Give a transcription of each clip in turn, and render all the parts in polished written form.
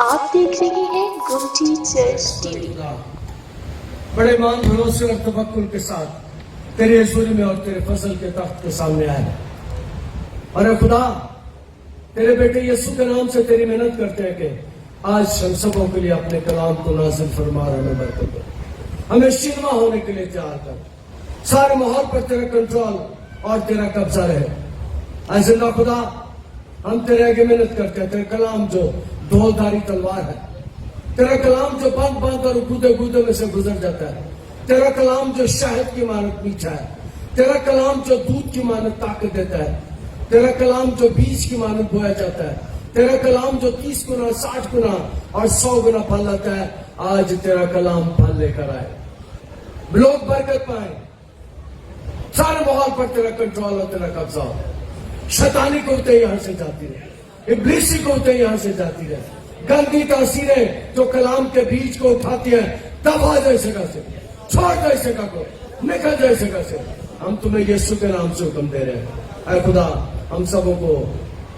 آپ دیکھ رہے ہیں گمٹی چرچ ٹی وی۔ بڑے مان بھروسے اور توکل کے ساتھ تیرے حضور میں اور تیرے فضل کے تخت کے سامنے آئے، اور اے خدا تیرے بیٹے یسوع کے نام سے تیری محنت کرتے ہیں کہ آج ہم سبوں کے لیے اپنے کلام کو نازل فرما، ہمیں برکت دے، ہمیں شنوا ہونے کے لیے تیار کر، سارے ماحول پر تیرا کنٹرول اور تیرا قبضہ رہے۔ اے زندہ خدا ہم تیرے آگے محنت کرتے ہیں، تیرے کلام جو دھاری تلوار ہے، تیرا کلام جو بند اور گودے میں سے گزر جاتا ہے، تیرا کلام جو شہد کی مانت میٹھا ہے، تیرا کلام جو دودھ کی مانت طاقت دیتا ہے، تیرا کلام جو بیج کی مانت بویا جاتا ہے، تیرا کلام جو 30 گنا 60 گنا اور 100 گنا پھل لاتا ہے، آج تیرا کلام پھل لے کر آئے، لوگ برکت پائیں، سارے ماحول پر تیرا کنٹرول اور تیرا قبضہ ہو، شیطانی قوتیں یہاں سے جاتی رہے، ابلیسی قوتیں یہاں سے جاتی رہے، گندی تاثیریں جو کلام کے بیج کو اٹھاتی ہیں دبا جائے اس جگہ سے، چھوڑ جائے اس جگہ کو، نکل جائے اس جگہ سے۔ ہم تمہیں یسوع کے نام سے حکم دے رہے ہیں، اے خدا ہم سبوں کو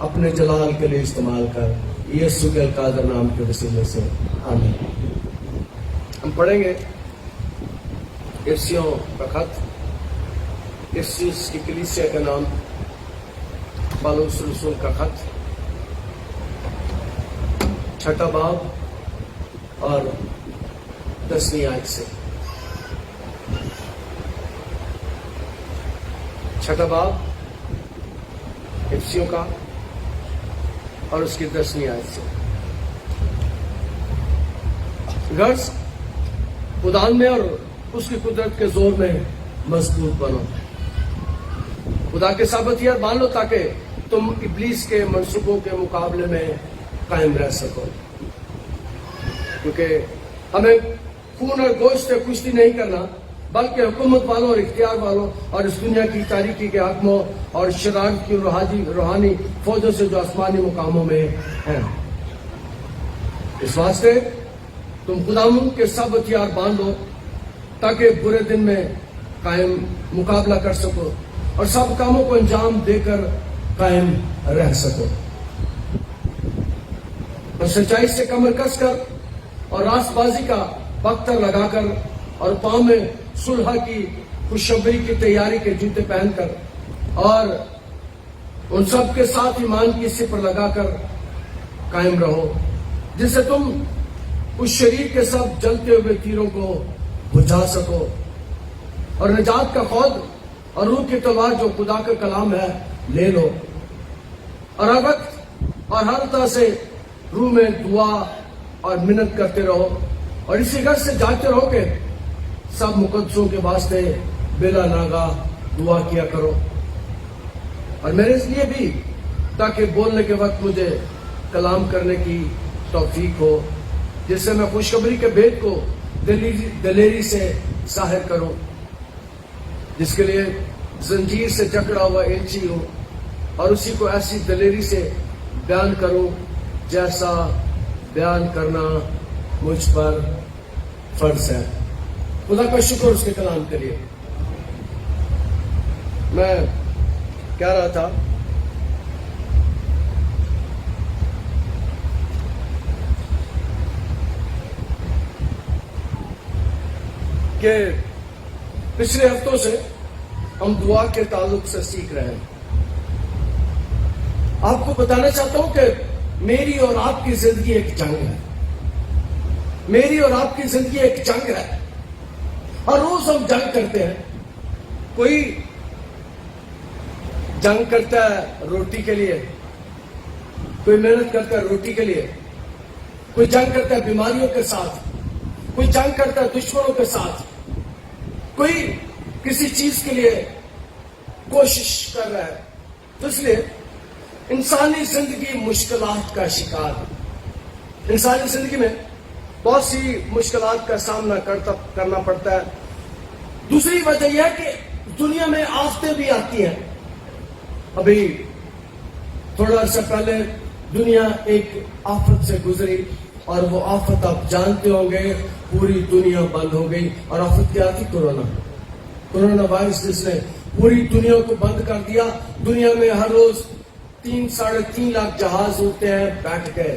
اپنے جلال کے لیے استعمال کر، یسوع کے القادر نام کے وسیلے سے آمین۔ ہم پڑھیں گے افسیوں کا خط، افسیس کی کلیسیا کا نام، پالوس رسول کا خط، 6 باب اور 10ویں آیت سے، 6 باب افسیوں کا اور اس کی 10ویں آیت سے۔ غرض خدا میں اور اس کی قدرت کے زور میں مضبوط بنو، خدا کے سب ہتھیار باندھ لو تاکہ تم ابلیس کے منصوبوں کے مقابلے میں قائم رہ سکو، کیونکہ ہمیں خون اور گوشت سے کشتی نہیں کرنا بلکہ حکومت والوں اور اختیار والوں اور اس دنیا کی تاریکی کے حاکموں اور شرارت کی روحانی فوجوں سے جو آسمانی مقاموں میں ہیں۔ اس واسطے تم خداوند کے سب ہتھیار باندھ لو تاکہ برے دن میں قائم مقابلہ کر سکو اور سب کاموں کو انجام دے کر قائم رہ سکو، اور سچائی سے کمر کس کر اور راست بازی کا بختر لگا کر اور پاؤں میں صلح کی خوشخبری کی تیاری کے جوتے پہن کر اور ان سب کے ساتھ ایمان کی سپر لگا کر قائم رہو، جس سے تم اس شریر کے سب جلتے ہوئے تیروں کو بجھا سکو، اور نجات کا خود اور روح کی تلوار جو خدا کا کلام ہے لے لو، اور ہر وقت اور ہر طرح سے روح میں دعا اور منت کرتے رہو، اور اسی غرض سے جاگتے رہو کہ سب مقدسوں کے واسطے بلا ناگاہ دعا کیا کرو، اور میرے لیے بھی تاکہ بولنے کے وقت مجھے کلام کرنے کی توفیق ہو، جس سے میں خوشخبری کے بھید کو دلیری سے ظاہر کروں، جس کے لیے زنجیر سے جکڑا ہوا ایلچی ہوں، اور اسی کو ایسی دلیری سے بیان کروں جیسا بیان کرنا مجھ پر فرض ہے۔ خدا کا شکر اس کے کلام کے لیے۔ میں کہہ رہا تھا کہ پچھلے ہفتوں سے ہم دعا کے تعلق سے سیکھ رہے ہیں۔ آپ کو بتانا چاہتا ہوں کہ میری اور آپ کی زندگی ایک جنگ ہے، میری اور آپ کی زندگی ایک جنگ ہے، اور روز ہم جنگ کرتے ہیں۔ کوئی جنگ کرتا ہے روٹی کے لیے، کوئی محنت کرتا ہے روٹی کے لیے، کوئی جنگ کرتا ہے بیماریوں کے ساتھ، کوئی جنگ کرتا ہے دشمنوں کے ساتھ، کوئی کسی چیز کے لیے کوشش کر رہا ہے۔ تو اس لیے انسانی زندگی مشکلات کا شکار ہے۔ انسانی زندگی میں بہت سی مشکلات کا سامنا کرنا پڑتا ہے۔ دوسری وجہ یہ ہے کہ دنیا میں آفتیں بھی آتی ہیں۔ ابھی تھوڑا عرصہ پہلے دنیا ایک آفت سے گزری، اور وہ آفت آپ جانتے ہوں گے، پوری دنیا بند ہو گئی، اور آفت کیا تھی؟ کورونا وائرس، جس نے پوری دنیا کو بند کر دیا۔ دنیا میں ہر روز 3 ساڑھے 3 لاکھ جہاز اڑتے ہیں، بیٹھ گئے۔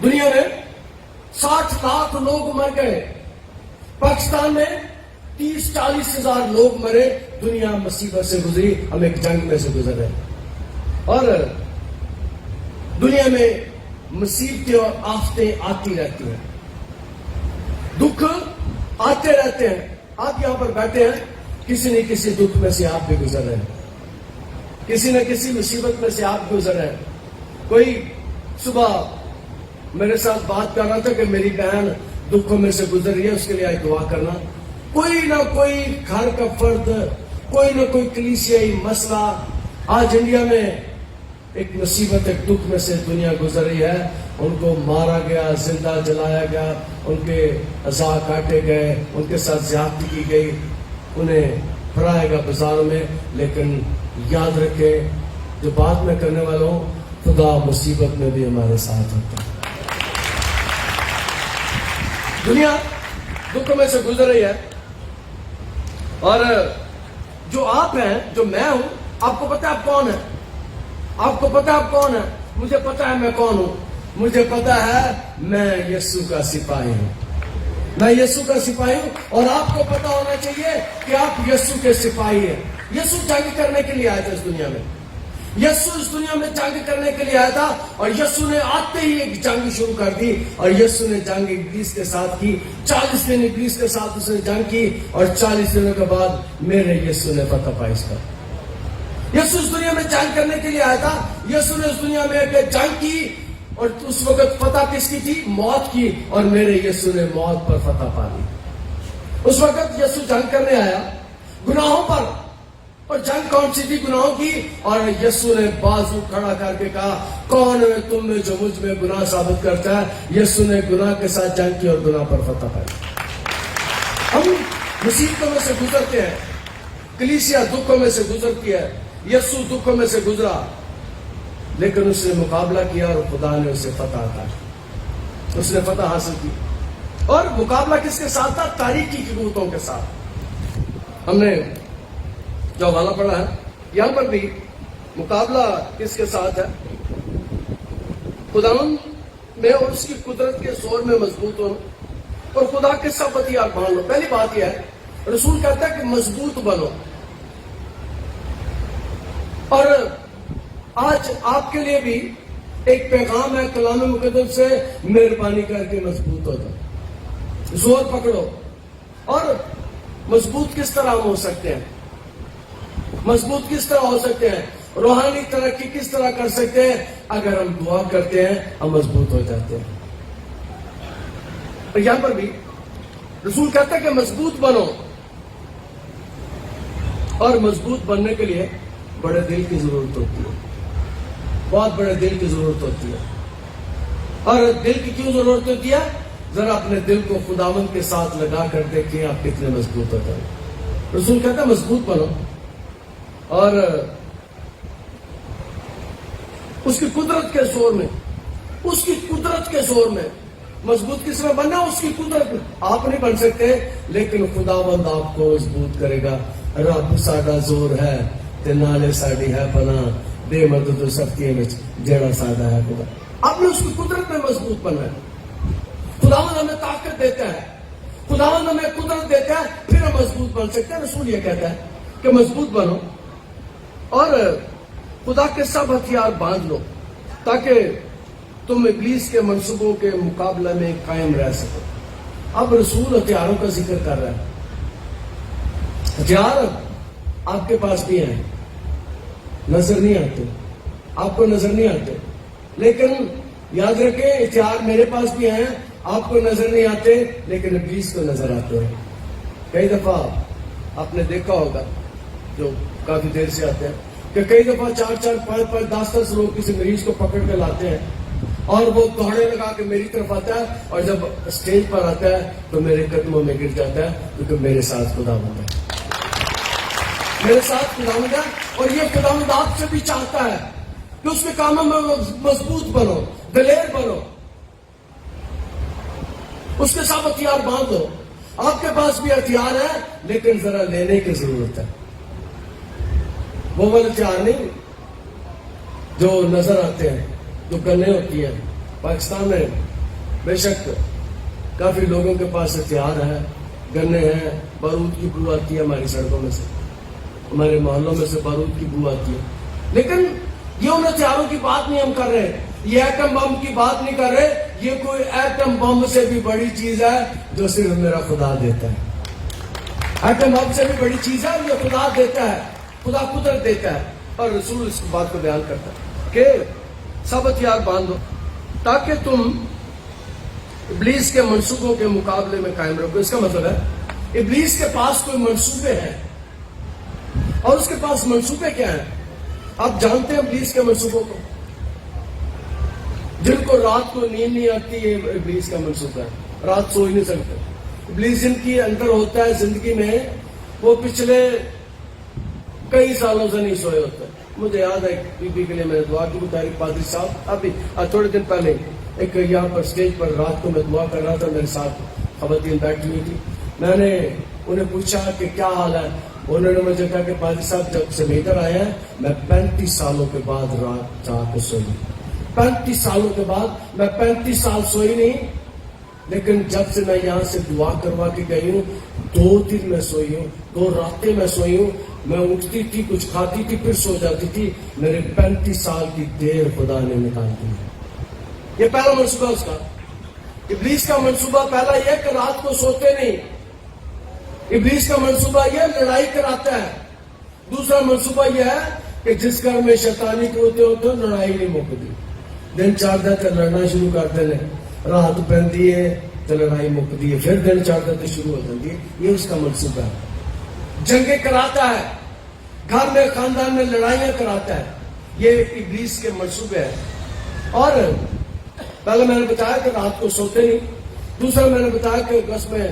دنیا میں 60 لاکھ لوگ مر گئے، پاکستان میں 30-40 ہزار لوگ مرے، دنیا مصیبت سے گزری، ہم ایک جنگ میں سے گزر رہے اور دنیا میں مصیبتیں اور آفتیں آتی رہتی ہیں، دکھ آتے رہتے ہیں۔ آپ یہاں پر بیٹھے ہیں، کسی نہ کسی دکھ میں سے آپ بھی گزر رہے ہیں، کسی نہ کسی مصیبت میں سے آپ گزر رہے ہیں۔ کوئی صبح میرے ساتھ بات کر رہا تھا کہ میری بہن دکھوں میں سے گزر رہی ہے، اس کے لیے آج دعا کرنا۔ کوئی نہ کوئی گھر کا فرد، کوئی نہ کوئی کلیسیائی مسئلہ، آج انڈیا میں ایک مصیبت، ایک دکھ میں سے دنیا گزر رہی ہے۔ ان کو مارا گیا، زندہ جلایا گیا، ان کے اعضاء کاٹے گئے، ان کے ساتھ زیادتی کی گئی، انہیں پھرایا گیا بازاروں میں۔ لیکن یاد رکھیں، جو بات میں کرنے والا ہوں، خدا مصیبت میں بھی ہمارے ساتھ ہوتا ہے۔ دنیا دکھوں میں سے گزر رہی ہے اور جو آپ ہیں، جو میں ہوں، آپ کو پتا ہے آپ کون ہیں؟ آپ کو پتا ہے آپ کون ہیں؟ مجھے پتا ہے میں کون ہوں۔ مجھے پتا ہے میں یسوع کا سپاہی ہوں، میں یسوع کا سپاہی ہوں، اور آپ کو پتا ہونا چاہیے کہ آپ یسوع کے سپاہی ہیں۔ یسوع جنگ کرنے کے لیے آیا تھا اس دنیا میں، یسوع اس دنیا میں جنگ کرنے کے لیے آیا تھا، اور یسوع نے آتے ہی ایک جنگ شروع کر دی، اور یسوع نے جنگ ابلیس کے ساتھ کی۔ 40 دن ابلیس کے ساتھ اس نے جنگ کی، اور 40 دنوں کے بعد میرے یسوع نے فتح پائی اس کا۔ یسوع اس دنیا میں جنگ کرنے کے لیے آیا تھا، یسوع نے اس دنیا میں ایک جنگ کی، اور اس وقت فتح کس کی تھی؟ موت کی، اور میرے یسوع نے موت پر فتح پا لی۔ اس وقت یسوع جنگ کرنے آیا گناہوں پر، اور جنگ کون سی تھی؟ گناہوں کی۔ اور یسوع نے بازو کھڑا کر کے کہا، کون ہے تم میں جو مجھ میں گناہ ثابت کرتا ہے؟ یسوع نے گناہ کے ساتھ جنگ کی اور گناہ پر فتح پائی۔ ہم مصیبتوں میں سے گزرتے ہیں، کلیسیا دکھوں میں سے گزرتی ہے، یسوع دکھوں میں سے گزرا، لیکن اس نے مقابلہ کیا اور خدا نے اسے فتح عطا کی، اس نے فتح حاصل کی۔ اور مقابلہ کس کے ساتھ تھا؟ تاریکی کی قوتوں کے ساتھ۔ ہم نے جو حوالہ پڑھا ہے، یہاں پر بھی مقابلہ کس کے ساتھ ہے؟ خداوند میں اور اس کی قدرت کے زور میں مضبوط ہوں، اور خدا کے سب ہتھیار باندھ لو۔ پہلی بات یہ ہے، رسول کہتا ہے کہ مضبوط بنو۔ اور آج آپ کے لیے بھی ایک پیغام ہے کلام مقدس سے، مہربانی کر کے مضبوط ہو جاؤ، زور پکڑو۔ اور مضبوط کس طرح ہم ہو سکتے ہیں؟ مضبوط کس طرح ہو سکتے ہیں؟ روحانی ترقی کس طرح کر سکتے ہیں؟ اگر ہم دعا کرتے ہیں، ہم مضبوط ہو جاتے ہیں۔ اور یہاں پر بھی رسول کہتا ہے کہ مضبوط بنو، اور مضبوط بننے کے لیے بڑے دل کی ضرورت ہوتی ہے، بہت بڑے دل کی ضرورت ہوتی ہے۔ اور دل کی کیوں ضرورت ہوتی ہے؟ ذرا اپنے دل کو خداوند کے ساتھ لگا کر دیکھیں آپ کتنے مضبوط ہوتے ہیں۔ رسول کہتا ہے مضبوط بنو، اور اس کی قدرت کے زور میں، اس کی قدرت کے زور میں مضبوط کس طرح بننا؟ اس کی قدرت آپ نہیں بن سکتے، لیکن خداوند آپ کو مضبوط کرے گا۔ رب ساڈا زور ہے تے نالے ساڈی ہے پناہ، بے مدد و سختیاں وچ جڑا ساڈا ہے خدا۔ آپ نے اس کی قدرت میں مضبوط بننا ہے۔ خداوند ہمیں طاقت دیتا ہے، خداوند ہمیں قدرت دیتا ہے، پھر ہم مضبوط بن سکتے ہیں۔ رسول یہ کہتا ہے کہ مضبوط بنو، اور خدا کے سب ہتھیار باندھ لو، تاکہ تم ابلیس کے منصوبوں کے مقابلے میں قائم رہ سکو۔ اب رسول ہتھیاروں کا ذکر کر رہا ہے۔ ہتھیار آپ کے پاس بھی ہیں، نظر نہیں آتے، آپ کو نظر نہیں آتے، لیکن یاد رکھیں ہتھیار میرے پاس بھی ہیں، آپ کو نظر نہیں آتے، لیکن ابلیس کو نظر آتے ہیں۔ کئی دفعہ آپ نے دیکھا ہوگا، جو کافی دیر سے آتے ہیں، کہ کئی دفعہ 4-4, 5-5, 10-10 لوگ کسی مریض کو پکڑ کے لاتے ہیں، اور وہ دوڑنے لگا کے میری طرف آتا ہے، اور جب اسٹیج پر آتا ہے تو میرے قدموں میں گر جاتا ہے، کیونکہ میرے ساتھ خداوند ہے، میرے ساتھ خداوند ہے۔ اور یہ خداوند آپ سے بھی چاہتا ہے کہ اس کے کاموں میں مضبوط بنو، دلیر بنو، اس کے ساتھ ہتھیار باندھو۔ آپ کے پاس بھی ہتھیار ہے، لیکن ذرا لینے کی ضرورت ہے۔ وہ والے ہتھیار نہیں جو نظر آتے ہیں، جو گنیں ہوتی ہیں۔ پاکستان میں بے شک کافی لوگوں کے پاس ہتھیار ہے، گنے ہیں، بارود کی بو آتی ہے ہماری سڑکوں میں سے، ہمارے محلوں میں سے بارود کی بو آتی ہے، لیکن یہ ان ہتھیاروں کی بات نہیں ہم کر رہے، یہ ایٹم بم کی بات نہیں کر رہے، یہ کوئی ایٹم بم سے بھی بڑی چیز ہے جو صرف میرا خدا دیتا ہے۔ ایٹم بم سے بھی بڑی چیز ہے، یہ خدا دیتا ہے، خدا قدرت دیتا ہے، اور رسول اس بات کو بیان کرتا ہے کہ سب ہتھیار باندھو تاکہ تم ابلیس کے منصوبوں کے مقابلے میں قائم رکھو۔ اس کا مطلب ہے ابلیس کے پاس کوئی منصوبے ہیں، اور اس کے پاس منصوبے کیا ہیں؟ آپ جانتے ہیں ابلیس کے منصوبوں کو؟ جن کو رات کو نیند نہیں آتی، یہ ابلیس کا منصوبہ ہے، رات سو ہی نہیں سکتے۔ ابلیس جن کی اندر ہوتا ہے زندگی میں، وہ پچھلے کئی سالوں سے نہیں سوئے ہوتے۔ مجھے یاد ہے بی بی کے لیے میں نے دعا کی، طارق پادری صاحب ابھی تھوڑے دن پہلے ایک یہاں پر اسٹیج پر رات کو میں دعا کر رہا تھا، میرے ساتھ خواتین بیٹھی ہوئی تھی، میں نے انہیں پوچھا کہ کیا حال ہے، انہوں نے مجھے کہا کہ پادری صاحب جب سے میں ادھر آیا ہے میں 35 سالوں کے بعد رات جا کے سوئی، 35 سالوں کے بعد میں 35 سال سوئی نہیں، لیکن جب سے میں یہاں سے دعا کروا کے گئی ہوں 2 دن میں سوئی ہوں، 2 راتیں میں سوئی ہوں، میں اٹھتی تھی کچھ کھاتی تھی پھر سو جاتی تھی، میرے 35 سال کی دیر خدا نے نکال دی۔ یہ پہلا منصوبہ اس کا، ابلیس کا منصوبہ پہلا یہ کہ رات کو سوتے نہیں، ابلیس کا منصوبہ یہ لڑائی کراتا ہے۔ دوسرا منصوبہ یہ ہے کہ جس گھر میں شیطانی ہوتے ہوتے لڑائی نہیں مکتی، دن چڑھتا تو لڑنا شروع کرتے ہیں، رات پہنتی ہے تو لڑائی مکتی ہے، پھر دن چڑھتا تو شروع ہو جاتی ہے۔ یہ اس کا منصوبہ ہے، جنگیں کراتا ہے، گھر میں خاندان میں لڑائیاں کراتا ہے، یہ ابلیس کے منصوبے ہیں۔ اور پہلے میں نے بتایا کہ رات کو سوتے نہیں، دوسرا میں نے بتایا کہ بس میں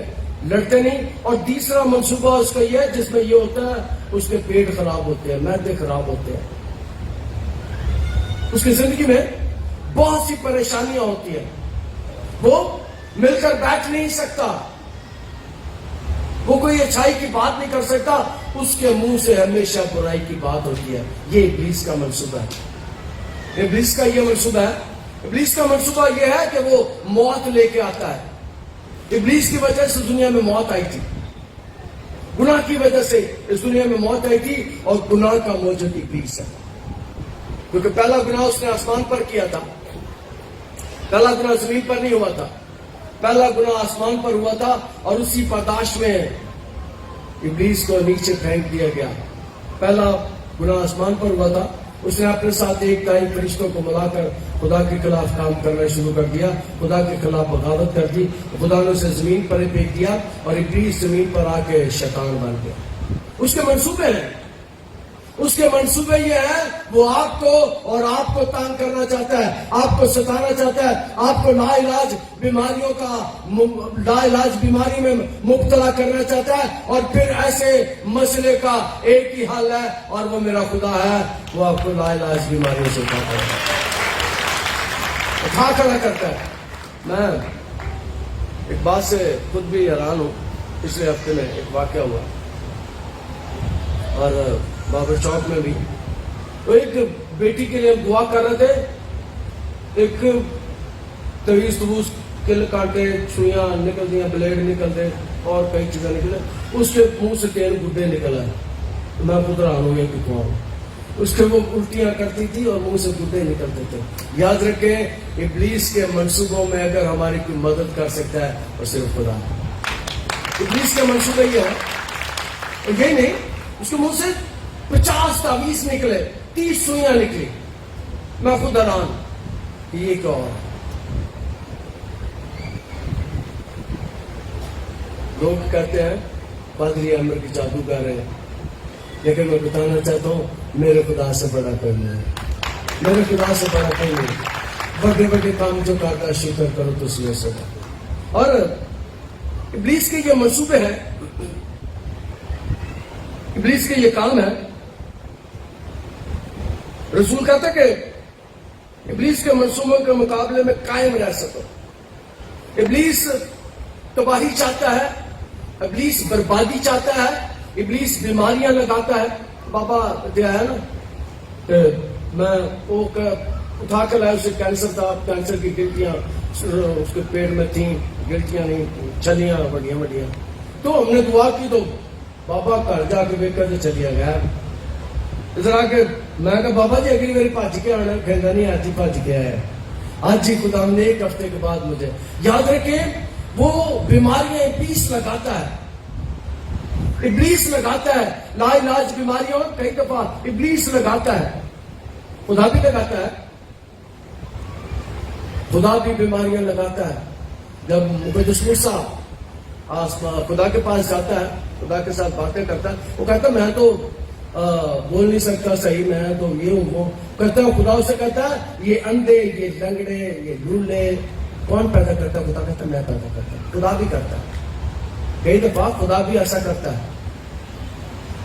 لڑتے نہیں، اور تیسرا منصوبہ اس کا یہ ہے جس میں یہ ہوتا ہے اس کے پیٹ خراب ہوتے ہیں، معدے خراب ہوتے ہیں، اس کی زندگی میں بہت سی پریشانیاں ہوتی ہیں، وہ مل کر بیٹھ نہیں سکتا، وہ کوئی اچھائی کی بات نہیں کر سکتا، اس کے منہ سے ہمیشہ برائی کی بات ہوتی ہے۔ یہ ابلیس کا منصوبہ ہے، ابلیس کا یہ منصوبہ ہے۔ ابلیس کا منصوبہ یہ ہے کہ وہ موت لے کے آتا ہے۔ ابلیس کی وجہ سے دنیا میں موت آئی تھی، گناہ کی وجہ سے اس دنیا میں موت آئی تھی، اور گناہ کا موجد ابلیس ہے، کیونکہ پہلا گناہ اس نے آسمان پر کیا تھا، پہلا گناہ زمین پر نہیں ہوا تھا، پہلا گناہ آسمان پر ہوا تھا، اور اسی پرداش میں ابلیس کو نیچے پھینک دیا گیا۔ پہلا گناہ آسمان پر ہوا تھا، اس نے اپنے ساتھ ایک تائی فرشتوں کو ملا کر خدا کے خلاف کام کرنا شروع کر دیا، خدا کے خلاف بغاوت کر دی، خدا نے اسے زمین پر پھینک دیا، اور ابلیس زمین پر آ کے شیطان بن گیا۔ اس کے منصوبے ہیں، اس کے منصوبے یہ ہے، وہ آپ کو اور آپ کو تانگ کرنا چاہتا ہے، آپ کو ستانا چاہتا ہے، آپ کو لا علاج بیماری میں مبتلا کرنا چاہتا ہے، اور پھر ایسے مسئلے کا ایک ہی حل ہے، اور وہ میرا خدا ہے، وہ آپ کو لا علاج بیماریوں سے اٹھا کھڑا کرتا ہے۔ میں ایک بات سے خود بھی حیران ہوں، پچھلے ہفتے میں ایک واقعہ ہوا، اور بابر چوک میں بھی، تو ایک بیٹی کے لیے ہم دعا کر رہے تھے، ایک تویز تبوز کل کاٹے، سوئیاں نکل دیا، بلیڈ نکلتے اور کئی چیزیں نکلے، اس کے منہ سے 3 گڈے نکل آئے، میں خود حیران ہو گیا کہ کون، اس کے وہ الٹیاں کرتی تھی اور منہ سے گڈے نکلتے تھے۔ یاد رکھیں، ابلیس کے منصوبوں میں اگر ہماری کوئی مدد کر سکتا ہے اور صرف خدا ہے۔ ابلیس کے منصوبے یہ ہے، یہ نہیں، اس کے منہ سے 50 تعویذ نکلے، 30 سوئیاں نکلی، میں خود حیران، یہ کیا ہو رہا ہے؟ لوگ کہتے ہیں پادری عامر کی جادوگر ہے، لیکن میں بتانا چاہتا ہوں میرے خدا سے بڑا کوئی نہیں ہے، میرے خدا سے بڑا کوئی نہیں۔ بڑے بڑے کام جو کرتا ہے شکر کرو تو اسی سے۔ اور ابلیس کے یہ منصوبے ہیں، ابلیس کے یہ کام ہے۔ رسول کہتا ہے کہ ابلیس کے منصوبوں کے مقابلے میں قائم رہ سکو۔ ابلیس تباہی چاہتا ہے، ابلیس بربادی چاہتا ہے، ابلیس بیماریاں لگاتا ہے۔ بابا دیا ہے نا کہ میں اٹھا کر لائے. اسے کینسر تھا, کینسر کی گلٹیاں اس کے پیٹ میں تھیں, گلٹیاں نہیں چھلیاں بڑیاں بڑیاں. تو ہم نے دعا کی تو بابا گھر جا کے ویک کر چلیا گیا. ادھر آ کے میں کہا بابا جی اگلی باری بھج کے آنا, کہنا نہیں آج ہی بھج کے آیا. آج ہی خدا نے 1 ہفتے کے بعد مجھے یاد رکھیں, وہ بیماریاں ابلیس لگاتا ہے, ابلیس لگاتا ہے. لا علاج بیماریوں کئی دفعہ ابلیس لگاتا ہے, خدا بھی لگاتا ہے, خدا بھی بیماریاں لگاتا ہے. جب مقدس موسیٰ خدا کے پاس جاتا ہے, خدا کے ساتھ باتیں کرتا ہے, وہ کہتا ہے میں تو بول نہیں سکتا صحیح, میں تو یہ ہوں وہ. کہتا ہے خدا اسے کہتا ہے یہ اندھے, یہ لنگڑے, یہ لولے کون پیدا کرتا ہے؟ خدا کہتا ہے میں پیدا کرتا ہوں. خدا بھی کرتا ہے, کئی دفعہ خدا بھی ایسا کرتا ہے.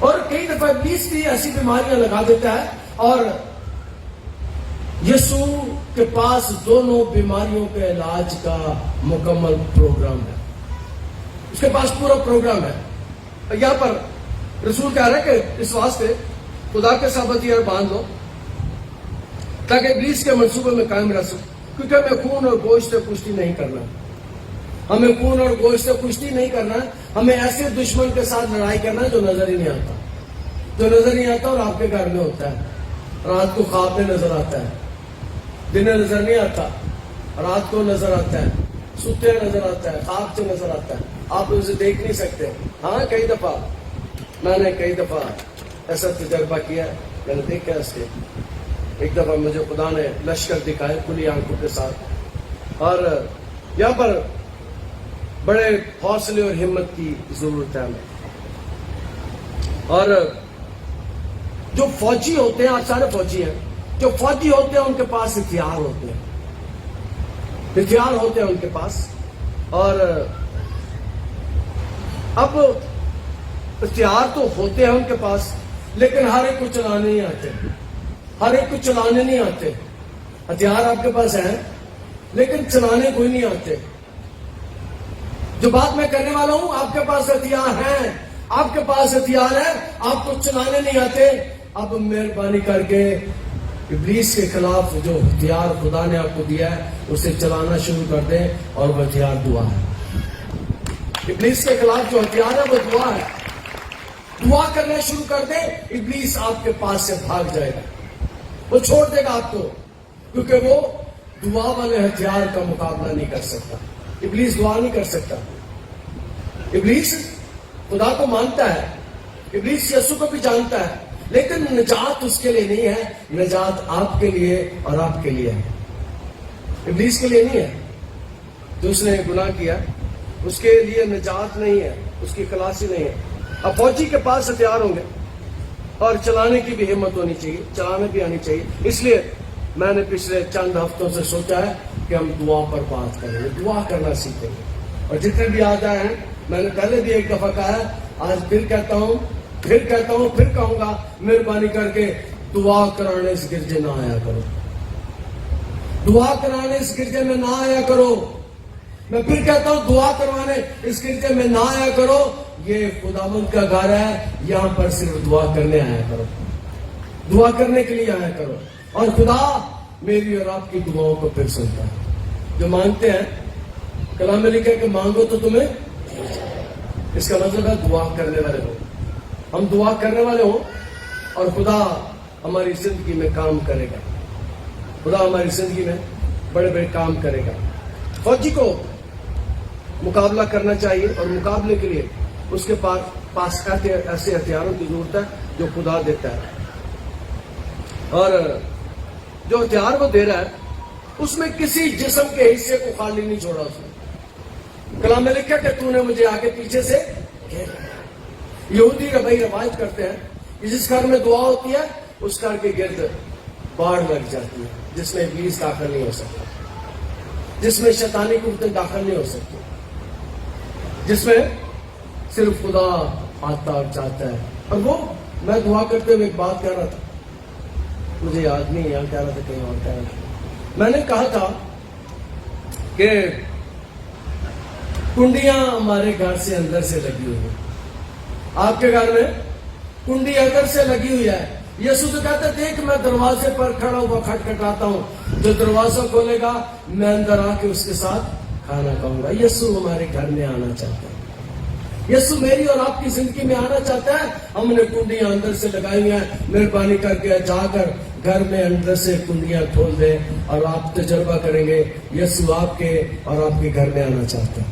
اور کئی دفعہ ابلیس بھی ایسی بیماریاں لگا دیتا ہے. اور یسوع کے پاس دونوں بیماریوں کے علاج کا مکمل پروگرام ہے, اس کے پاس پورا پروگرام ہے. یہاں پر رسول کہہ رہا ہے کہ اس واسطے خدا کے ساتھ ہتھیار باندھ لو تاکہ ابلیس کے منصوبے میں قائم رہ سکو. کیونکہ ہمیں خون اور گوشت سے کشتی نہیں کرنا, ہمیں خون اور گوشت سے کشتی نہیں کرنا, ہمیں ایسے دشمن کے ساتھ لڑائی کرنا ہے جو نظر ہی نہیں آتا, جو نظر نہیں آتا اور آپ کے گھر میں ہوتا ہے. رات کو خواب میں نظر آتا ہے, دن نظر نہیں آتا, رات کو نظر آتا ہے, سوتے نظر آتا ہے, خواب سے نظر آتا ہے, آپ اسے دیکھ نہیں سکتے. ہاں کئی دفعہ میں نے کئی دفعہ ایسا تجربہ کیا, میں نے دیکھا اس کے. ایک دفعہ مجھے خدا نے لشکر دکھائے کھلی آنکھوں کے ساتھ, اور یہاں پر بڑے حوصلے اور ہمت کی ضرورت ہے ہمیں. اور جو فوجی ہوتے ہیں, آج سارے فوجی ہیں, جو فوجی ہوتے ہیں ان کے پاس ہتھیار ہوتے ہیں, ہتھیار ہوتے ہیں ان کے پاس. اور اب ہتھیار تو ہوتے ہیں ان کے پاس, لیکن ہر ایک کو چلانے نہیں آتے, ہر ایک کو چلانے نہیں آتے. ہتھیار آپ کے پاس ہیں لیکن چلانے کوئی نہیں آتے. جو بات میں کرنے والا ہوں, آپ کے پاس ہتھیار ہیں, آپ کے پاس ہتھیار ہے, آپ کو چلانے نہیں آتے. اب مہربانی کر کے ابلیس کے خلاف جو ہتھیار خدا نے آپ کو دیا ہے اسے چلانا شروع کر دیں, اور وہ ہتھیار دعا ہے. ابلیس کے خلاف جو ہتھیار ہے وہ دعا ہے. دعا کرنا شروع کر دیں, ابلیس آپ کے پاس سے بھاگ جائے گا, وہ چھوڑ دے گا آپ کو, کیونکہ وہ دعا والے ہتھیار کا مقابلہ نہیں کر سکتا. ابلیس دعا نہیں کر سکتا. ابلیس خدا کو مانتا ہے, ابلیس یسوع کو بھی جانتا ہے, لیکن نجات اس کے لیے نہیں ہے, نجات آپ کے لیے اور آپ کے لیے ہے, ابلیس کے لیے نہیں ہے. جو اس نے گناہ کیا اس کے لیے نجات نہیں ہے, اس کی خلاصی نہیں ہے. اب فوجی کے پاس ہتھیار ہوں گے اور چلانے کی بھی ہمت ہونی چاہیے, چلانے بھی آنی چاہیے. اس لیے میں نے پچھلے چند ہفتوں سے سوچا ہے کہ ہم دعا پر بات کریں گے, دعا کرنا سیکھیں گے. اور جتنے بھی آج آئے ہیں, میں نے پہلے بھی ایک دفعہ کہا ہے, آج پھر کہتا ہوں, پھر کہوں گا, مہربانی کر کے دعا کرانے اس گرجے نہ آیا کرو, دعا کرانے اس گرجے میں نہ آیا کرو. میں پھر کہتا ہوں دعا کروانے اس گرجے میں نہ آیا کرو. یہ خداوند کا گھر ہے, یہاں پر صرف دعا کرنے آیا کرو, دعا کرنے کے لیے آیا کرو. اور خدا میری اور آپ کی دعاؤں کو پھر سنتا ہے. جو مانگتے ہیں, کلام میں لکھا ہے کہ مانگو تو تمہیں, اس کا مطلب ہے دعا کرنے والے ہو. ہم دعا کرنے والے ہوں اور خدا ہماری زندگی میں کام کرے گا, خدا ہماری زندگی میں بڑے بڑے کام کرے گا. فوجی کو مقابلہ کرنا چاہیے, اور مقابلے کے لیے اس کے پاس ایسے ہتھیاروں کی ضرورت ہے جو خدا دیتا ہے. اور جو ہتھیار وہ دے رہا ہے اس میں کسی جسم کے حصے کو خالی نہیں چھوڑا اس نے. کلام میں لکھا کہ تو نے مجھے آگے پیچھے سے گھیر لیا. یہودی ربائی روایت کرتے ہیں کہ جس گھر میں دعا ہوتی ہے اس گھر کے گرد باڑ لگ جاتی ہے, جس میں ابلیس داخل نہیں ہو سکتا, جس میں شیطانی قوتیں داخل نہیں ہو سکتی, جس میں صرف خدا آتا اور جاتا ہے. اور وہ میں دعا کرتے ہوئے ایک بات کہہ رہا تھا, مجھے یاد نہیں, یہاں کہہ رہا تھا کہیں اور کہہ رہا تھا. میں نے کہا تھا کہ کنڈیاں ہمارے گھر سے اندر سے لگی ہوئی ہیں. آپ کے گھر میں کنڈی اندر سے لگی ہوئی ہے, یسوع تو کہتا ہے دیکھ میں دروازے پر کھڑا ہوا کھٹکھٹاتا ہوں, جو دروازہ کھولے گا میں اندر آ کے اس کے ساتھ کھانا کھاؤں گا. یسوع ہمارے گھر میں آنا چاہتا ہے, یسوع میری اور آپ کی زندگی میں آنا چاہتا ہے. ہم نے کنڈیاں اندر سے لگائی ہوئی ہیں, مہربانی کر کے جا کر گھر میں اندر سے کنڈیاں کھول دیں اور آپ تجربہ کریں گے یسوع آپ کے اور آپ کے گھر میں آنا چاہتا ہے,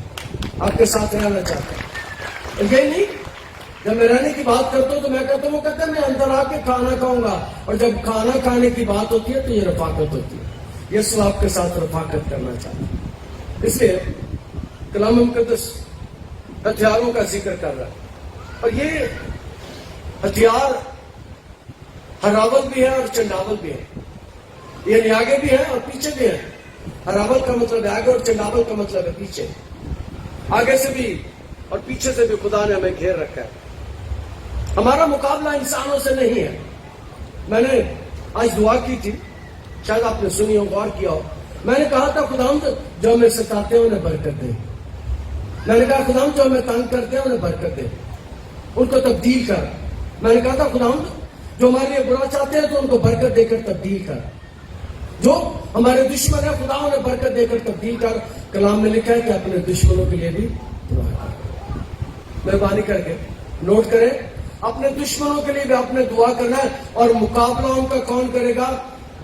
آپ کے ساتھ رہنا چاہتا ہے. یہی نہیں, جب میں رہنے کی بات کرتا ہوں تو میں کہتا ہوں, وہ کہتا ہے میں اندر آ کے کھانا کھاؤں گا. اور جب کھانا کھانے کی بات ہوتی ہے تو یہ رفاقت ہوتی ہے. یسوع آپ کے ساتھ رفاقت کرنا چاہتا ہے. اس لیے کلام مقدس ہتھیاروں کا ذکر کر رہا ہے, اور یہ ہتھیار ہراول بھی ہے اور چنڈاول بھی ہے, یعنی آگے بھی ہے اور پیچھے بھی ہے. ہراول کا مطلب ہے آگے اور چنڈاول کا مطلب ہے پیچھے. آگے سے بھی اور پیچھے سے بھی خدا نے ہمیں گھیر رکھا ہے. ہمارا مقابلہ انسانوں سے نہیں ہے. میں نے آج دعا کی تھی, شاید آپ نے سنی ہو, غور کیا ہو. میں نے کہا تھا خداوند جو ہمیں ستاتے ہیں انہیں برکت دے. میں نے کہا خداوند جو ہمیں تنگ کرتے ہیں انہیں برکت دے, ان کو تبدیل کر. میں نے کہا تھا خداوند جو ہمارے لیے برا چاہتے ہیں تو ان کو برکت دے کر تبدیل کر. جو ہمارے دشمن ہیں خدا انہیں برکت دے کر تبدیل کر. کلام میں لکھا ہے کہ اپنے دشمنوں کے لیے بھی دعا کر. مہربانی کر کے نوٹ کریں, اپنے دشمنوں کے لیے بھی اپنے دعا کرنا ہے. اور مقابلہ ان کا کون کرے گا؟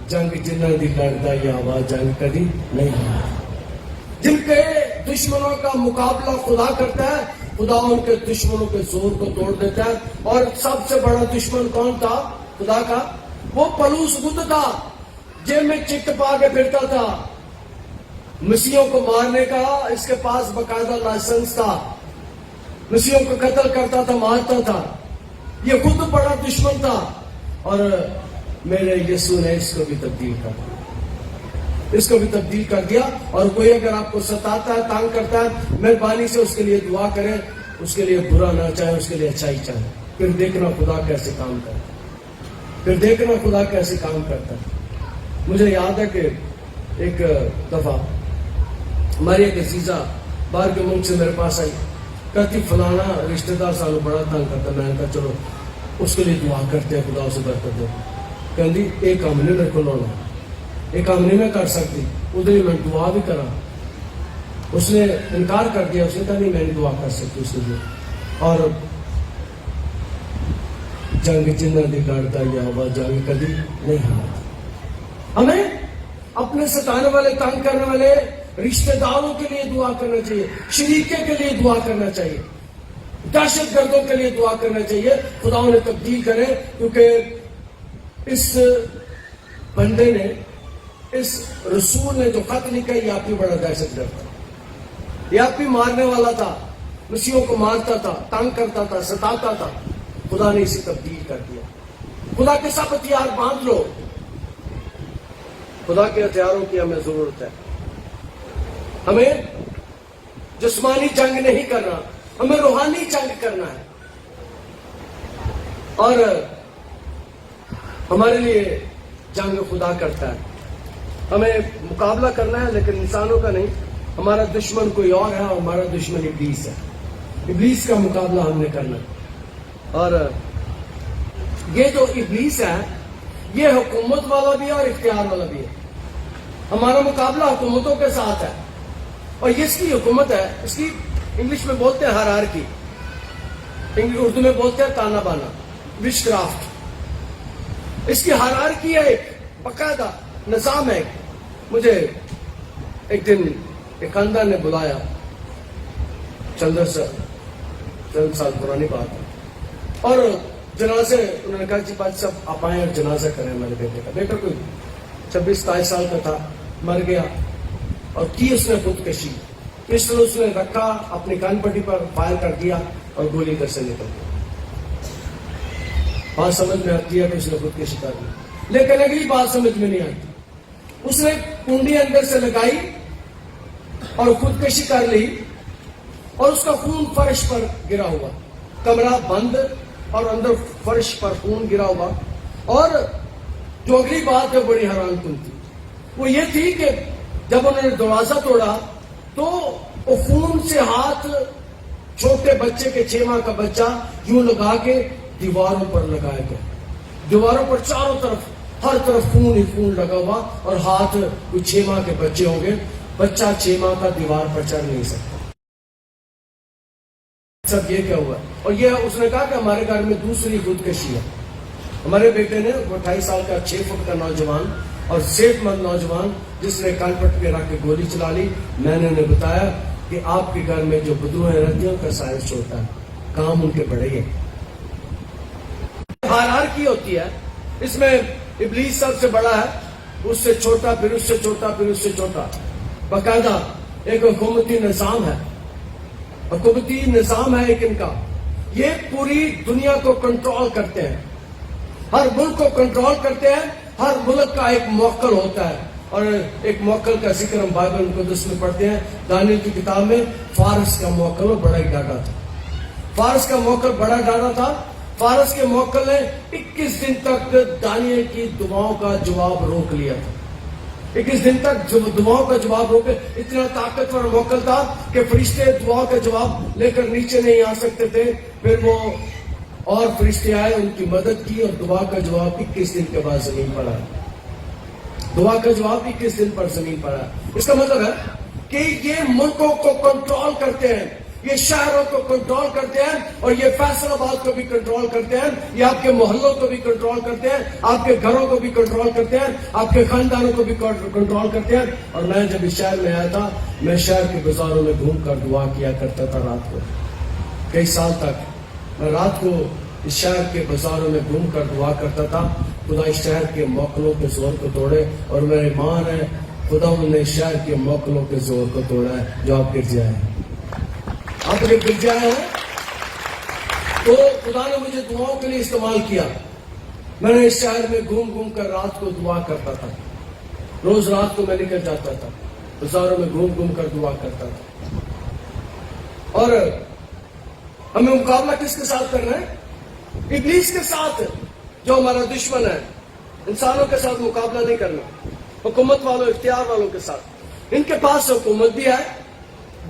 جنگ جنہاں دی لڑتا یا آواز جنگ کبھی نہیں ہے. جن کے دشمنوں کا مقابلہ خدا کرتا ہے, خدا ان کے دشمنوں کے زور کو توڑ دیتا ہے. اور سب سے بڑا دشمن کون تھا خدا کا؟ وہ پلوس بدھ تھا, جیب میں چٹ پا کے پھرتا تھا. مسیحوں کو مارنے کا اس کے پاس باقاعدہ لائسنس تھا. مسیحوں کو قتل کرتا تھا, مارتا تھا. یہ خود بڑا دشمن تھا. اور میرے یسوع نے اس کو بھی تبدیل کر دیا, اس کو بھی تبدیل کر دیا. اور کوئی اگر آپ کو ستاتا ہے, تانگ کرتا ہے, مہربانی سے اس کے لیے دعا کریں. اس کے لیے برا نہ چاہے, اس کے لیے اچھائی چاہے. پھر دیکھنا خدا کیسے کام کرتا ہے, پھر دیکھنا خدا کیسے کام کرتا ہے. مجھے یاد ہے کہ ایک دفعہ ہماری ایک عزیزہ باہر کے ملک سے میرے پاس آئی, کہتی فلانا رشتہ دار سانو بڑا تنگ کرتا. میں نے کہا چلو اس کے لیے دعا کرتے ہیں, خدا اسے برکت دے. کہتی ایک کام نہیں میرے کو لانا, ایک کام نہیں میں کر سکتی. ادھر ہی میں دعا بھی کرا. اس نے انکار کر دیا, اس نے کہا نہیں میں نہیں دعا کر سکتی اس کے لیے. اور جنگ جنہاں دی لڑتا یا آواز جنگ کبھی نہیں ہارتا. ہمیں اپنے ستانے والے, تنگ کرنے والے رشتہ داروں کے لیے دعا کرنا چاہیے, شریکے کے لیے دعا کرنا چاہیے, دہشت گردوں کے لیے دعا کرنا چاہیے. خدا انہیں تبدیل کرے, کیونکہ اس بندے نے, اس رسول نے جو خط لکھا یہ آپ بھی بڑا دہشت گرد تھا. یہ آپ بھی مارنے والا تھا, مسیحوں کو مارتا تھا, تنگ کرتا تھا, ستاتا تھا. خدا نے اسے تبدیل کر دیا. خدا کے سب ہتھیار باندھ لو. خدا کے ہتھیاروں کی ہمیں ضرورت ہے. ہمیں جسمانی جنگ نہیں کرنا, ہمیں روحانی جنگ کرنا ہے. اور ہمارے لیے جنگ خدا کرتا ہے. ہمیں مقابلہ کرنا ہے لیکن انسانوں کا نہیں. ہمارا دشمن کوئی اور ہے, اور ہمارا دشمن ابلیس ہے. ابلیس کا مقابلہ ہم نے کرنا ہے. اور یہ جو ابلیس ہے یہ حکومت والا بھی ہے اور اختیار والا بھی ہے. ہمارا مقابلہ حکومتوں کے ساتھ ہے, اور یہ اس کی حکومت ہے. اس کی انگلش میں بولتے ہیں ہرارکی, اردو میں بولتے ہیں تانا بانا, وچ کرافٹ. اس کی ہرارکی ہے, ایک باقاعدہ نظام ہے. مجھے ایک دن ایک خاندان نے بلایا, چند سال پرانی بات ہے, اور جنازے انہوں نے کہا کہ بات صاحب آپ آئیں اور جنازہ کریں ہمارے بیٹے کا. بیٹا کوئی 26-27 سال کا تھا, مر گیا. اور کی اس نے خودکشی. اس طرح اس نے رکھا, اپنی کان پٹی پر فائر کر دیا اور گولی کر سے نکل گئی. بات سمجھ میں آتی ہے کہ اس نے خودکشی کر دی, لیکن اگلی بات سمجھ میں نہیں آتی. اس نے کنڈی اندر سے لگائی اور خودکشی کر لی, اور اس کا خون فرش پر گرا ہوا, کمرہ بند اور اندر فرش پر خون گرا ہوا. اور جو اگلی بات ہے بڑی حیران کن تھی, وہ یہ تھی کہ جب انہوں نے دروازہ توڑا تو وہ خون سے ہاتھ چھوٹے بچے کے 6 ماہ کا بچہ یوں لگا کے دیواروں پر لگایا گیا. دیواروں پر چاروں طرف ہر طرف خون ہی خون لگا ہوا، اور ہاتھ کوئی 6 ماہ کے بچے ہوں گے، بچہ 6 ماہ کا دیوار پر چڑھ نہیں سکتا۔ سب یہ کیا ہوا؟ اور یہ اس نے کہا کہ ہمارے گھر میں دوسری خودکشی ہے۔ ہمارے بیٹے نے 28 سال کا 6 فٹ کا نوجوان اور صحت مند نوجوان جس نے کان پٹ پہ رکھ کے گولی چلا لی، میں نے انہیں بتایا کہ آپ کے گھر میں جو بدوئیں رہتی ہیں ان کا سائز چھوٹا ہے، کام ان کے بڑے ہیں۔ ہائرارکی ہوتی ہے، اس میں ابلیس سب سے بڑا ہے، اس سے چھوٹا، پھر اس سے چھوٹا، پھر اس سے چھوٹا۔ باقاعدہ ایک حکومتی نظام ہے، حکومتی نظام ہے ایک ان کا، یہ پوری دنیا کو کنٹرول کرتے ہیں، ہر ملک کو کنٹرول کرتے ہیں۔ ہر ملک کا ایک موکل ہوتا ہے، اور ایک موکل کا ذکر ہم بائبل مقدس میں پڑھتے ہیں، دانیل کی کتاب میں۔ فارس کا موکل بڑا ہی ڈاڈا تھا، فارس کا موکل بڑا ڈاڈا تھا۔ فارس کے موکل نے 21 دن تک دانیل کی دعاؤں کا جواب روک لیا تھا، 21 دن تک دعاؤں کا جواب روکے۔ اتنا طاقتور موکل تھا کہ فرشتے دعاؤں کا جواب لے کر نیچے نہیں آ سکتے تھے، پھر وہ اور فرشتے آئے، ان کی مدد کی، اور دعا کا جواب 21 دن کے بعد زمین پر آیا۔ دعا کا جواب 21 دن پر زمین پر آیا۔ اس کا مطلب ہے کہ یہ ملکوں کو کنٹرول کرتے ہیں، یہ شہروں کو کنٹرول کرتے ہیں، اور یہ فیصل آباد کو بھی کنٹرول کرتے ہیں، یہ آپ کے محلوں کو بھی کنٹرول کرتے ہیں، آپ کے گھروں کو بھی کنٹرول کرتے ہیں، آپ کے خاندانوں کو بھی کنٹرول کرتے ہیں۔ اور میں جب اس شہر میں آیا تھا، میں شہر کے بازاروں میں گھوم کر دعا کیا کرتا تھا رات کو، کئی سال تک میں رات کو اس شہر کے بازاروں میں گھوم کر دعا کرتا تھا، خدا اس شہر کے موکلوں کے زور کو توڑے۔ اور میرا ایمان ہے خدا نے اس شہر کے موکلوں کے زور کو توڑا ہے جو آپ گرجا ہیں، آپ کے گرجا ہیں، تو خدا نے مجھے دعاؤں کے لیے استعمال کیا۔ میں نے اس شہر میں گھوم گھوم کر رات کو دعا کرتا تھا، روز رات کو میں نکل جاتا تھا، بازاروں میں گھوم گھوم کر دعا کرتا تھا۔ اور ہمیں مقابلہ کس کے ساتھ کرنا ہے؟ ابلیس کے ساتھ، جو ہمارا دشمن ہے۔ انسانوں کے ساتھ مقابلہ نہیں کرنا، حکومت والوں، اختیار والوں کے ساتھ۔ ان کے پاس حکومت بھی ہے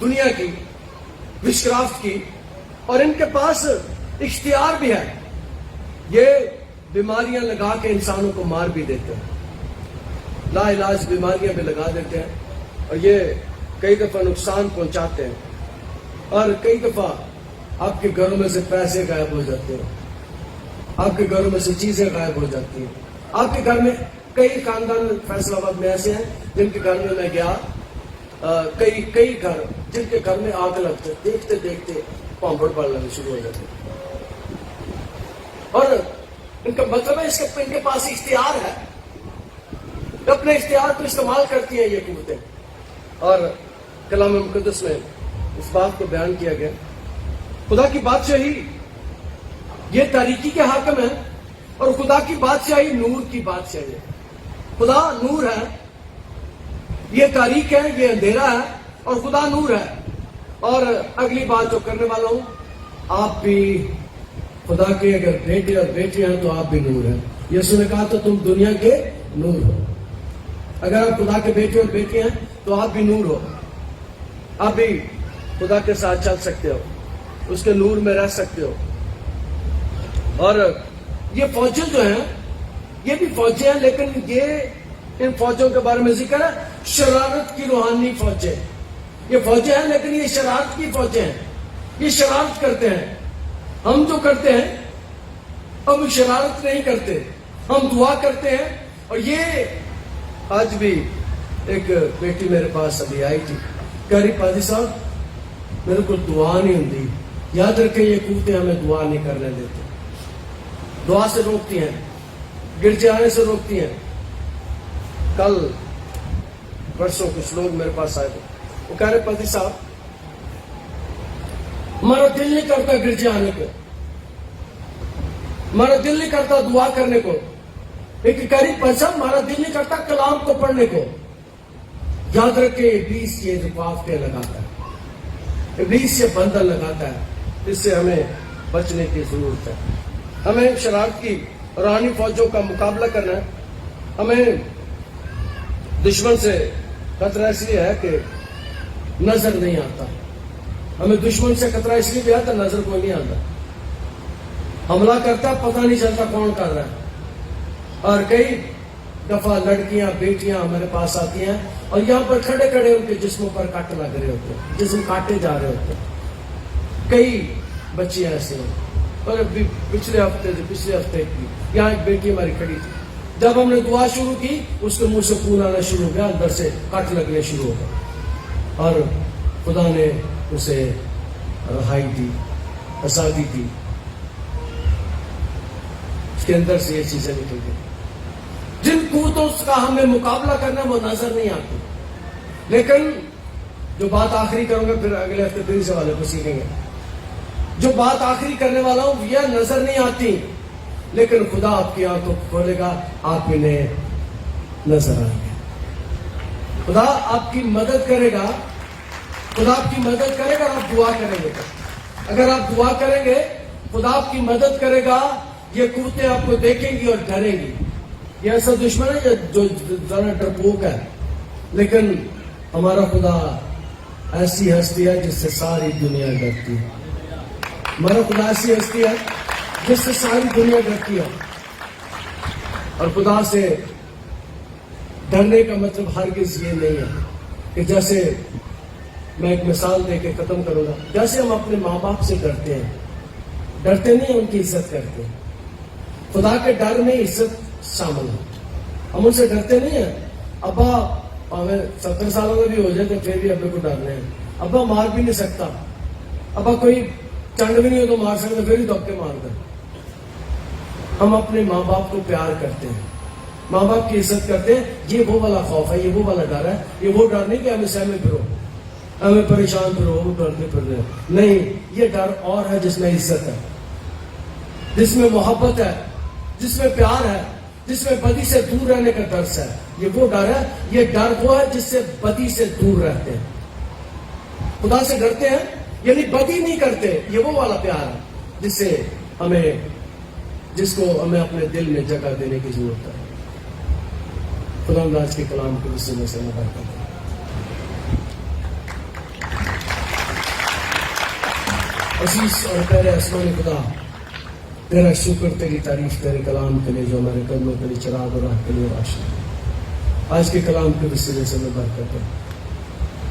دنیا کی، وشکرافت کی، اور ان کے پاس اختیار بھی ہے۔ یہ بیماریاں لگا کے انسانوں کو مار بھی دیتے ہیں، لا علاج بیماریاں بھی لگا دیتے ہیں، اور یہ کئی دفعہ نقصان پہنچاتے ہیں، اور کئی دفعہ آپ کے گھروں میں سے پیسے غائب ہو جاتے ہیں، آپ کے گھروں میں سے چیزیں غائب ہو جاتی ہیں۔ آپ کے گھر میں کئی خاندان فیصل آباد میں ایسے ہیں جن کے گھر میں گیا، کئی گھر جن کے گھر میں آگ لگتے، دیکھتے دیکھتے پامبڑ پڑنے شروع ہو جاتے۔ اور ان کا مطلب ہے ان کے پاس اختیار ہے، اپنے اختیار کو استعمال کرتی ہیں یہ قوتیں۔ اور کلام مقدس میں اس بات کو بیان کیا گیا، خدا کی بادشاہی یہ تاریکی کے حاکم ہے، اور خدا کی بادشاہی نور کی بادشاہی ہے۔ خدا نور ہے، یہ تاریک ہے، یہ اندھیرا ہے، اور خدا نور ہے۔ اور اگلی بات جو کرنے والا ہوں، آپ بھی خدا کے اگر بیٹے اور بیٹے ہیں تو آپ بھی نور ہیں۔ یسوع نے کہا تو تم دنیا کے نور ہو۔ اگر آپ خدا کے بیٹے اور بیٹے ہیں تو آپ بھی نور ہو، آپ بھی خدا کے ساتھ چل سکتے ہو، اس کے نور میں رہ سکتے ہو۔ اور یہ فوجیں جو ہیں، یہ بھی فوجیں ہیں، لیکن یہ ان فوجوں کے بارے میں ذکر ہے شرارت کی روحانی فوجیں۔ یہ فوجیں ہیں لیکن یہ شرارت کی فوجیں ہیں، یہ شرارت کرتے ہیں۔ ہم جو کرتے ہیں ہم شرارت نہیں کرتے، ہم دعا کرتے ہیں۔ اور یہ آج بھی ایک بیٹی میرے پاس ابھی آئی تھی، کہہ رہی پادری صاحب میرے کو دعا نہیں ہوتی۔ یاد رکھیں یہ قوتیں ہمیں دعا نہیں کرنے دیتے، دعا سے روکتی ہیں، گرجے آنے سے روکتی ہیں۔ کل پرسوں کچھ لوگ میرے پاس آئے تھے، وہ کہہ رہے پادری صاحب ہمارا دل نہیں کرتا گرجے آنے کو، ہمارا دل نہیں کرتا دعا کرنے کو، ایک کہہ رہی پادری صاحب ہمارا دل نہیں کرتا کلام کو پڑھنے کو۔ یاد رکھے ابلیس یہ رکاوٹیں لگاتا ہے، ابلیس یہ بندھن لگاتا ہے، اس سے ہمیں بچنے کی ضرورت ہے۔ ہمیں شرارت کی روحانی فوجوں کا مقابلہ کرنا ہے۔ ہمیں دشمن سے خطرہ اس لیے ہے کہ نظر نہیں آتا، ہمیں دشمن سے خطرہ اس لیے بھی آتا نظر کوئی نہیں آتا، حملہ کرتا پتہ نہیں چلتا کون کر رہا ہے، اور کئی دفعہ لڑکیاں بیٹیاں ہمارے پاس آتی ہیں اور یہاں پر کھڑے کھڑے ان کے جسموں پر کٹ لگ رہے ہوتے ہیں, جسم کاٹے جا رہے ہوتے ہیں. کئی بچیاں ایسے ہیں. اور پچھلے ہفتے کی یہاں ایک بیٹی ہماری کھڑی تھی. جب ہم نے دعا شروع کی اس کے منہ سے خون آنا شروع ہو گیا, اندر سے کٹ لگنے شروع ہو گئے اور خدا نے اسے رہائی دی, آزادی دی. اس کے اندر سے یہ چیزیں نکل گئی. جن قوتوں کا ہمیں مقابلہ کرنا وہ نظر نہیں آتی. لیکن جو بات آخری کروں گا پھر اگلے ہفتے پھر اس حوالے کو سیکھیں گے. جو بات آخری کرنے والا ہوں یہ نظر نہیں آتی, لیکن خدا آپ کی آنکھوں کو کھولے گا, آپ انہیں نظر آئیں گے. خدا آپ کی مدد کرے گا, خدا آپ کی مدد کرے گا. آپ دعا کریں گے, اگر آپ دعا کریں گے خدا آپ کی مدد کرے گا. یہ قوتیں آپ کو دیکھیں گی اور ڈریں گی. یہ ایسا دشمن ہے جو ذرا ڈرپوک ہے, لیکن ہمارا خدا ایسی ہستی ہے جس سے ساری دنیا ڈرتی ہے. ہمارا خدا ایسی ہستی ہے جس سے ساری دنیا ڈرتی ہے. اور خدا سے ڈرنے کا مطلب ہرگز یہ نہیں ہے کہ جیسے میں ایک مثال دے کے ختم کروں گا, جیسے ہم اپنے ماں باپ سے ڈرتے ہیں, ڈرتے نہیں ہیں, ان کی عزت کرتے ہیں. خدا کے ڈر میں عزت شامل ہے. ہم ان سے ڈرتے نہیں ہیں. ابا ہمیں 70 سالوں میں بھی ہو جائے تو پھر بھی ابے کو ڈرنے ہیں. ابا مار بھی نہیں سکتا, ابا کوئی چنڈ بھی نہیں ہو تو مار سکتا, پھر بھی دھوکے مار دیں. ہم اپنے ماں باپ کو پیار کرتے ہیں, ماں باپ کی عزت کرتے ہیں. یہ وہ والا خوف ہے, یہ وہ والا ڈر ہے. یہ وہ ڈر نہیں کہ ہمیں سہمے پھرو, ہمیں پریشان کرو, وہ ڈرتے پھر رہے. نہیں, یہ ڈر اور ہے جس میں عزت ہے, جس میں محبت ہے, جس میں پیار ہے, جس میں بدی سے دور رہنے کا درس ہے. یہ وہ ڈر ہے. یہ ڈر وہ ہے جس سے بدی سے دور رہتے ہیں. خدا سے ڈرتے ہیں یعنی بدی نہیں کرتے. یہ وہ والا پیار ہے جس کو ہمیں اپنے دل میں جگہ دینے کی ضرورت ہے. خدا آج کے کلام کو اس میں سے نظر کرتا ہے. عزیز اور پیارے آسمانی خدا, تیرا شکر, تیری تعریف تیرے کلام کے لیے جو ہمارے قدموں کے لیے چراغ اور راہ کے لیے روشنی. آج کے کلام کے وسیلے سے میں برکت ہے.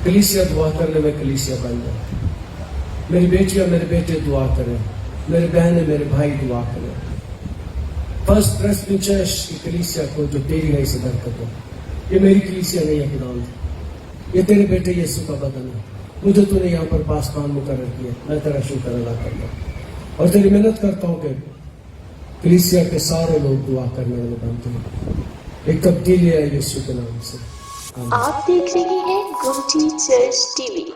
کلیسیا دعا کرنے میں کلیسیا بن جائے. میری بیٹیاں میرے بیٹے دعا کریں, میرے بہنیں میرے بھائی دعا کریں. فرسٹ پریسبٹرین چرچ کی کلیسیا کو جو تیری نئی سے برکت ہو. یہ میری کلیسیا نہیں ہے خداوند, یہ تیرے بیٹے یسوع کا بدن ہے. مجھے تو نے یہاں پر پاسبان مقرر کیا, میں تیرا شکر ادا کرتا ہوں اور تیری محنت کرتا ہوں کہ کلیسیا کے سارے لوگ دعا کرنے والے بنتے ہیں. ایک تبدیلی ہے یسوع کے نام سے. آپ دیکھ رہے ہیں گومٹی چرچ ٹی وی.